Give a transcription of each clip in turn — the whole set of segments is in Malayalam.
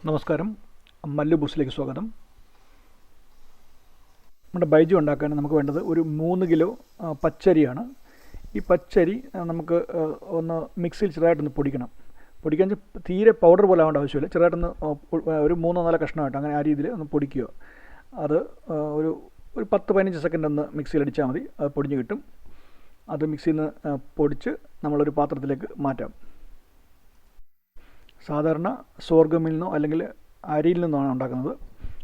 നമസ്കാരം. മല്ലു ബൂസിലേക്ക് സ്വാഗതം. നമ്മുടെ ബൈജു ഉണ്ടാക്കാൻ നമുക്ക് വേണ്ടത് ഒരു 3 കിലോ പച്ചരിയാണ്. ഈ പച്ചരി നമുക്ക് ഒന്ന് മിക്സിയിൽ ചെറുതായിട്ടൊന്ന് പൊടിക്കണം. പൊടിക്കാൻ തീരെ പൗഡർ പോലെ ആവേണ്ട ആവശ്യമില്ല. ചെറുതായിട്ടൊന്ന് ഒരു 3-4 കഷ്ണമായിട്ട് അങ്ങനെ ആ രീതിയിൽ ഒന്ന് പൊടിക്കുക. അത് ഒരു 10-15 സെക്കൻഡ് ഒന്ന് മിക്സിയിൽ അടിച്ചാൽ മതി. അത് പൊടിഞ്ഞ് കിട്ടും. അത് മിക്സിയിൽ നിന്ന് പൊടിച്ച് നമ്മളൊരു പാത്രത്തിലേക്ക് മാറ്റാം. സാധാരണ സോർഗമിൽ നിന്നോ അല്ലെങ്കിൽ അരിയിൽ നിന്നാണ് ഉണ്ടാക്കുന്നത്.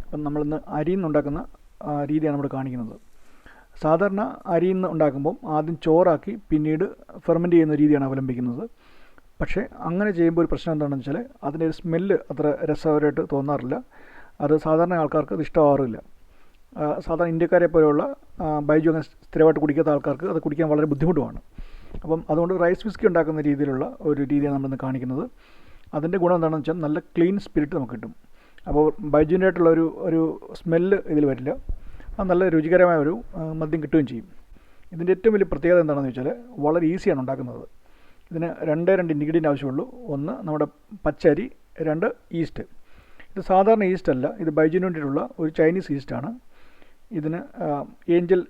അപ്പം നമ്മളിന്ന് അരിയിൽ നിന്നുണ്ടാക്കുന്ന രീതിയാണ് നമ്മൾ കാണിക്കുന്നത്. സാധാരണ അരിയിൽ നിന്ന് ഉണ്ടാക്കുമ്പം ആദ്യം ചോറാക്കി പിന്നീട് ഫെർമെൻറ്റ് ചെയ്യുന്ന രീതിയാണ് അവലംബിക്കുന്നത്. പക്ഷേ അങ്ങനെ ചെയ്യുമ്പോൾ ഒരു പ്രശ്നം എന്താണെന്ന് വെച്ചാൽ അതിൻ്റെ ഒരു സ്മെല്ല് അത്ര രസകരമായിട്ട് തോന്നാറില്ല. അത് സാധാരണ ആൾക്കാർക്ക് അത് ഇഷ്ടമാവാറില്ല. സാധാരണ ഇന്ത്യക്കാരെ പോലെയുള്ള ബൈജു അങ്ങനെ സ്ഥിരമായിട്ട് കുടിക്കാത്ത ആൾക്കാർക്ക് അത് കുടിക്കാൻ വളരെ ബുദ്ധിമുട്ടുമാണ്. അപ്പം അതുകൊണ്ട് റൈസ് വിസ്കി ഉണ്ടാക്കുന്ന രീതിയിലുള്ള ഒരു രീതിയാണ് നമ്മളിന്ന് കാണിക്കുന്നത്. അതിൻ്റെ ഗുണം എന്താണെന്ന് വെച്ചാൽ നല്ല ക്ലീൻ സ്പിരിറ്റ് നമുക്ക് കിട്ടും. അപ്പോൾ ബൈജുവിൻ്റെ ആയിട്ടുള്ള ഒരു സ്മെല്ല് ഇതിൽ വരില്ല. അത് നല്ല രുചികരമായ ഒരു മദ്യം കിട്ടുകയും ചെയ്യും. ഇതിൻ്റെ ഏറ്റവും വലിയ പ്രത്യേകത എന്താണെന്ന് വെച്ചാൽ വളരെ ഈസിയാണ് ഉണ്ടാക്കുന്നത്. ഇതിന് 2 ഇൻഗ്രീഡിയൻ്റ് ആവശ്യമുള്ളൂ. ഒന്ന് നമ്മുടെ പച്ചരി, 2 ഈസ്റ്റ്. ഇത് സാധാരണ ഈസ്റ്റ് അല്ല, ഇത് ബൈജുവിന് വേണ്ടിയിട്ടുള്ള ഒരു ചൈനീസ് ഈസ്റ്റാണ്. ഇതിന് ഏഞ്ചൽ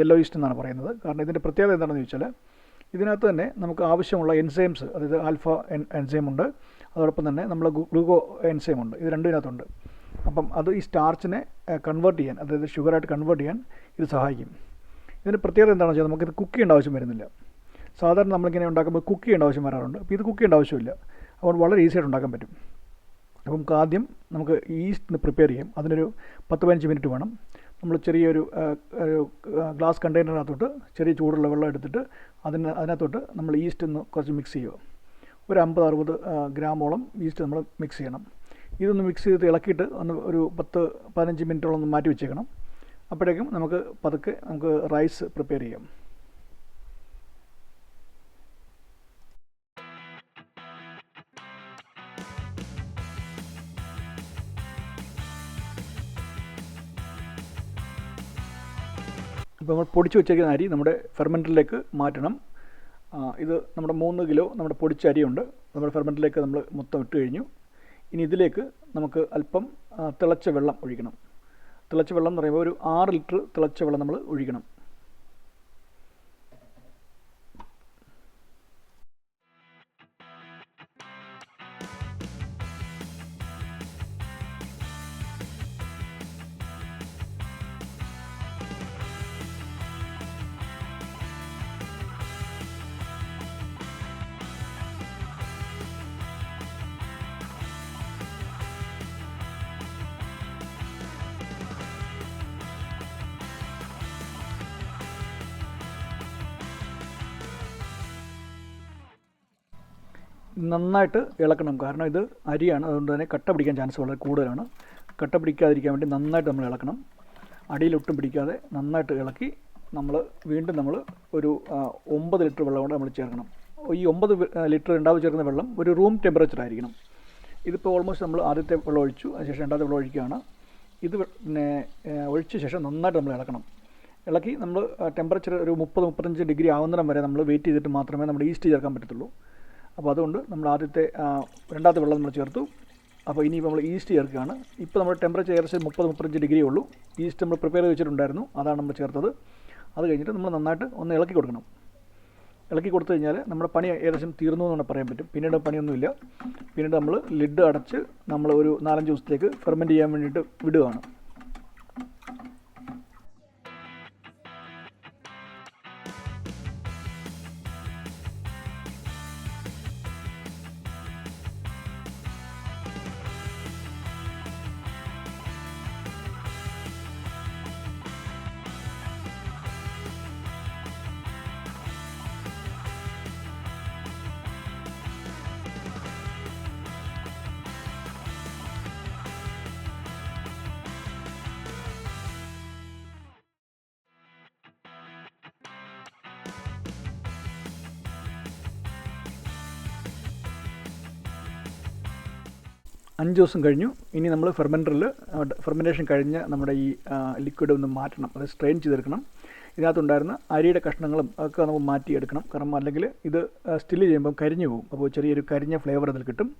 യെല്ലോ ഈസ്റ്റ് എന്നാണ് പറയുന്നത്. കാരണം ഇതിൻ്റെ പ്രത്യേകത എന്താണെന്ന് ചോദിച്ചാൽ ഇതിനകത്ത് തന്നെ നമുക്ക് ആവശ്യമുള്ള എൻസൈംസ്, അതായത് ആൽഫ എൻസൈം ഉണ്ട്, അതോടൊപ്പം തന്നെ നമ്മൾ ഗ്ലൂക്കോ എൻസൈം ഉണ്ട്. ഇത് രണ്ടും ഇതിനകത്തുണ്ട്. അപ്പം അത് ഈ സ്റ്റാർച്ചിനെ കൺവേർട്ട് ചെയ്യാൻ, അതായത് ഷുഗറായിട്ട് കൺവേർട്ട് ചെയ്യാൻ ഇത് സഹായിക്കും. ഇതിൻ്റെ പ്രത്യേകത എന്താണെന്ന് വെച്ചാൽ നമുക്കിത് കുക്ക് ചെയ്യേണ്ട ആവശ്യം വരുന്നില്ല. സാധാരണ നമ്മളിങ്ങനെ ഉണ്ടാക്കുമ്പോൾ കുക്ക് ചെയ്യേണ്ട ആവശ്യം വരാറുണ്ട്. അപ്പോൾ ഇത് കുക്ക് ചെയ്യേണ്ട ആവശ്യമില്ല. അതുകൊണ്ട് വളരെ ഈസിയായിട്ട് ഉണ്ടാക്കാൻ പറ്റും. അപ്പം ആദ്യം നമുക്ക് ഈസ്റ്റ് പ്രിപ്പയർ ചെയ്യാം. അതിനൊരു 10-15 മിനിറ്റ് വേണം. നമ്മൾ ചെറിയൊരു ഗ്ലാസ് കണ്ടെയ്നറിനകത്തോട്ട് ചെറിയ ചൂടുള്ള വെള്ളം എടുത്തിട്ട് അതിനകത്തോട്ട് നമ്മൾ ഈസ്റ്റ് ഒന്ന് കുറച്ച് മിക്സ് ചെയ്യുക. ഒരു 50-60 ഗ്രാമോളം ഈസ്റ്റ് നമ്മൾ മിക്സ് ചെയ്യണം. ഇതൊന്ന് മിക്സ് ചെയ്ത് ഇളക്കിയിട്ട് ഒന്ന് ഒരു 10-15 മിനിറ്റോളം ഒന്ന് മാറ്റി വെച്ചേക്കണം. അപ്പോഴേക്കും നമുക്ക് പതുക്കെ നമുക്ക് റൈസ് പ്രിപ്പയർ ചെയ്യാം. ഇപ്പോൾ നമ്മൾ പൊടിച്ച് വെച്ചിരിക്കുന്ന അരി നമ്മുടെ ഫെർമെൻറ്ററിലേക്ക് മാറ്റണം. ഇത് നമ്മുടെ 3 കിലോ നമ്മുടെ പൊടിച്ച അരിയുണ്ട്. നമ്മുടെ ഫെർമെൻറ്ററിലേക്ക് നമ്മൾ മൊത്തം ഇട്ട് കഴിഞ്ഞു. ഇനി ഇതിലേക്ക് നമുക്ക് അല്പം തിളച്ച വെള്ളം ഒഴിക്കണം. തിളച്ച വെള്ളം എന്ന് പറയുമ്പോൾ ഒരു 6 ലിറ്റർ തിളച്ച വെള്ളം നമ്മൾ ഒഴിക്കണം. നന്നായിട്ട് ഇളക്കണം. കാരണം ഇത് അരിയാണ്, അതുകൊണ്ട് തന്നെ കട്ട പിടിക്കാൻ ചാൻസ് വളരെ കൂടുതലാണ്. കട്ട പിടിക്കാതിരിക്കാൻ വേണ്ടി നന്നായിട്ട് നമ്മൾ ഇളക്കണം. അടിയിലൊട്ടും പിടിക്കാതെ നന്നായിട്ട് ഇളക്കി വീണ്ടും ഒരു 9 ലിറ്റർ വെള്ളം കൊണ്ട് നമ്മൾ ചേർക്കണം. ഈ 9 ലിറ്റർ രണ്ടാമത് ചേർക്കുന്ന വെള്ളം ഒരു റൂം ടെമ്പറേച്ചർ ആയിരിക്കണം. ഇതിപ്പോൾ ഓൾമോസ്റ്റ് നമ്മൾ ആദ്യത്തെ വെള്ളം ഒഴിച്ചു, അതിനുശേഷം രണ്ടാമത്തെ വെള്ളം ഒഴിക്കുകയാണ്. ഇത് പിന്നെ ഒഴിച്ച ശേഷം നന്നായിട്ട് നമ്മൾ ഇളക്കണം. ഇളക്കി നമ്മൾ ടെമ്പറേച്ചർ ഒരു 30-35 ഡിഗ്രി ആവുന്നിടം വരെ നമ്മൾ വെയിറ്റ് ചെയ്തിട്ട് മാത്രമേ നമ്മുടെ ഈസ്റ്റ് ചേർക്കാൻ പറ്റത്തുള്ളൂ. അപ്പോൾ അതുകൊണ്ട് നമ്മൾ രണ്ടാമത്തെ വെള്ളം നമ്മൾ ചേർത്തു. അപ്പോൾ ഇനിയിപ്പോൾ നമ്മൾ ഈസ്റ്റ് ചേർക്കുകയാണ്. ഇപ്പോൾ നമ്മുടെ ടെമ്പറേച്ചർ ഏകദേശം 30-35 ഡിഗ്രി ഉള്ളൂ. ഈസ്റ്റ് നമ്മൾ പ്രിപ്പയർ ചെയ്ത് വെച്ചിട്ടുണ്ടായിരുന്നു, അതാണ് നമ്മൾ ചേർത്തത്. അത് കഴിഞ്ഞിട്ട് നമ്മൾ നന്നായിട്ട് ഒന്ന് ഇളക്കി കൊടുക്കണം. ഇളക്കി കൊടുത്തു കഴിഞ്ഞാൽ നമ്മുടെ പണി ഏകദേശം തീർന്നു എന്ന് പറയാൻ പറ്റും. പിന്നീട് പണിയൊന്നുമില്ല. പിന്നീട് നമ്മൾ ലിഡ് അടച്ച് നമ്മൾ ഒരു 4-5 ദിവസത്തേക്ക് ഫെർമെൻറ്റ് ചെയ്യാൻ വേണ്ടിയിട്ട് വിടുകയാണ്. അഞ്ച് ദിവസം കഴിഞ്ഞു. ഇനി നമ്മൾ ഫെർമെൻറ്റേഷൻ കഴിഞ്ഞ് നമ്മുടെ ഈ ലിക്വിഡ് ഒന്ന് മാറ്റണം. അത് സ്ട്രെയിൻ ചെയ്തെടുക്കണം. ഇതിനകത്തുണ്ടായിരുന്ന അരിയുടെ കഷ്ണങ്ങളും ഒക്കെ നമുക്ക് മാറ്റിയെടുക്കണം. കാരണം അല്ലെങ്കിൽ ഇത് സ്റ്റിൽ ചെയ്യുമ്പം കരിഞ്ഞു പോകും. അപ്പോൾ ചെറിയൊരു കരിഞ്ഞ ഫ്ലേവർ അതിൽ കിട്ടും.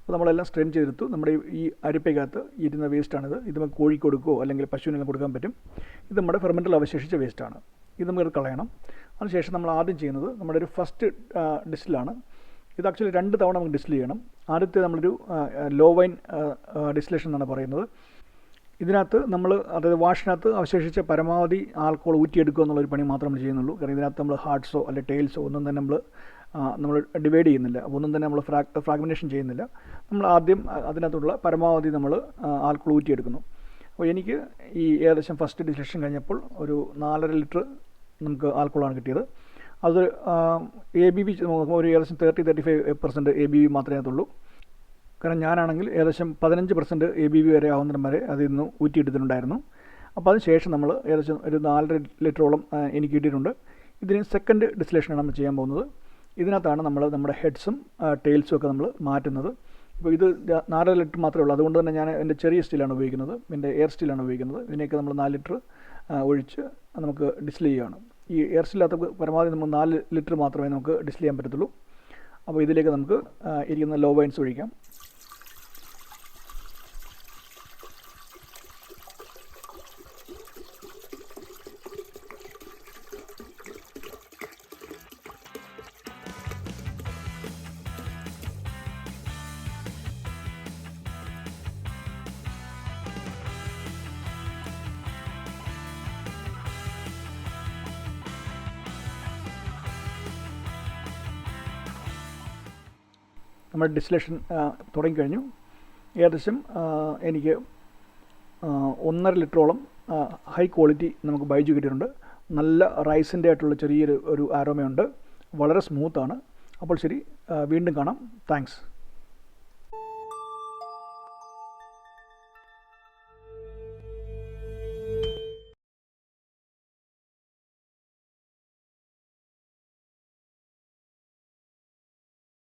അപ്പോൾ നമ്മളെല്ലാം സ്ട്രെയിൻ ചെയ്തെടുത്തു. നമ്മുടെ ഈ അരിപ്പയ്ക്കകത്ത് ഇരുന്ന വേസ്റ്റാണിത്. ഇത് നമുക്ക് കോഴിക്ക് കൊടുക്കുകയോ അല്ലെങ്കിൽ പശുവിനെല്ലാം കൊടുക്കാൻ പറ്റും. ഇത് നമ്മുടെ ഫെർമെൻറ്റിൽ അവശേഷിച്ച വേസ്റ്റാണ്. ഇത് നമുക്ക് കളയണം. അതിനുശേഷം നമ്മൾ ആദ്യം ചെയ്യുന്നത് നമ്മുടെ ഒരു ഫസ്റ്റ് ഡിസ്റ്റിലാണ്. ഇത് ആക്ച്വലി 2 തവണ നമുക്ക് ഡിസ്റ്റിൽ ചെയ്യണം. ആദ്യത്തെ നമ്മളൊരു ലോ വൈൻ ഡിസ്റ്റിലേഷൻ എന്നാണ് പറയുന്നത്. ഇതിനകത്ത് നമ്മൾ അതായത് വാഷിനകത്ത് അവശേഷിച്ച പരമാവധി ആൽക്കഹോൾ ഊറ്റിയെടുക്കുക എന്നുള്ളൊരു പണി മാത്രമേ നമ്മൾ ചെയ്യുന്നുള്ളൂ. കാരണം ഇതിനകത്ത് നമ്മൾ ഹാർട്ട്സോ അല്ലെങ്കിൽ ടെയിൽസോ ഒന്നും തന്നെ നമ്മൾ ഡിവൈഡ് ചെയ്യുന്നില്ല. ഒന്നും തന്നെ നമ്മൾ ഫ്രാഗ്മെൻറ്റേഷൻ ചെയ്യുന്നില്ല. നമ്മൾ ആദ്യം അതിനകത്തുള്ള പരമാവധി നമ്മൾ ആൽക്കഹോൾ ഊറ്റിയെടുക്കുന്നു. അപ്പോൾ എനിക്ക് ഈ ഏകദേശം ഫസ്റ്റ് ഡിസ്റ്റിലേഷൻ കഴിഞ്ഞപ്പോൾ ഒരു 4.5 ലിറ്റർ നമുക്ക് ആൽക്കഹോളാണ് കിട്ടിയത്. അത് ABV നോക്കുമ്പോൾ ഒരു ഏകദേശം 30-35% ABV മാത്രമേ അതുള്ളൂ. കാരണം ഞാനാണെങ്കിൽ ഏകദേശം 15% ABV വരെ ആവുന്നതിന് വരെ അതിൽ നിന്ന് ഊറ്റിയെടുത്തിട്ടുണ്ടായിരുന്നു. അപ്പോൾ അതിന് ശേഷം നമ്മൾ ഏകദേശം ഒരു 4.5 ലിറ്ററോളം എനിക്ക് കിട്ടിയിട്ടുണ്ട്. ഇതിന് സെക്കൻഡ് ഡിസ്റ്റിലേഷനാണ് നമ്മൾ ചെയ്യാൻ പോകുന്നത്. ഇതിനകത്താണ് നമ്മൾ നമ്മുടെ ഹെഡ്സും ടെയിൽസും ഒക്കെ നമ്മൾ മാറ്റുന്നത്. ഇപ്പോൾ ഇത് 4.5 ലിറ്റർ മാത്രമേ ഉള്ളൂ. അതുകൊണ്ട് തന്നെ ഞാൻ എൻ്റെ ചെറിയ സ്റ്റീലാണ് ഉപയോഗിക്കുന്നത്, എൻ്റെ എയർ സ്റ്റീലാണ് ഉപയോഗിക്കുന്നത്. ഇതിനൊക്കെ നമ്മൾ 4 ലിറ്റർ ഒഴിച്ച് നമുക്ക് ഡിസ്റ്റിൽ ചെയ്യുകയാണ്. ഈ എയർ സ്റ്റീലകത്ത് പരമാവധി നമ്മൾ 4 ലിറ്റർ മാത്രമേ നമുക്ക് ഡിസ്റ്റിൽ ചെയ്യാൻ പറ്റത്തുള്ളൂ. അപ്പോൾ ഇതിലേക്ക് നമുക്ക് ഇരിക്കുന്ന ലോ വൈൻസ് ഒഴിക്കാം. നമ്മുടെ ഡിസ്റ്റിലേഷൻ തുടങ്ങിക്കഴിഞ്ഞു. ഏകദേശം എനിക്ക് 1.5 ലിറ്ററോളം ഹൈ ക്വാളിറ്റി നമുക്ക് ബൈജു കിട്ടിയിട്ടുണ്ട്. നല്ല റൈസിൻ്റെ ആയിട്ടുള്ള ചെറിയൊരു ആരോമയുണ്ട്. വളരെ സ്മൂത്താണ്. അപ്പോൾ ശരി, വീണ്ടും കാണാം. താങ്ക്സ്.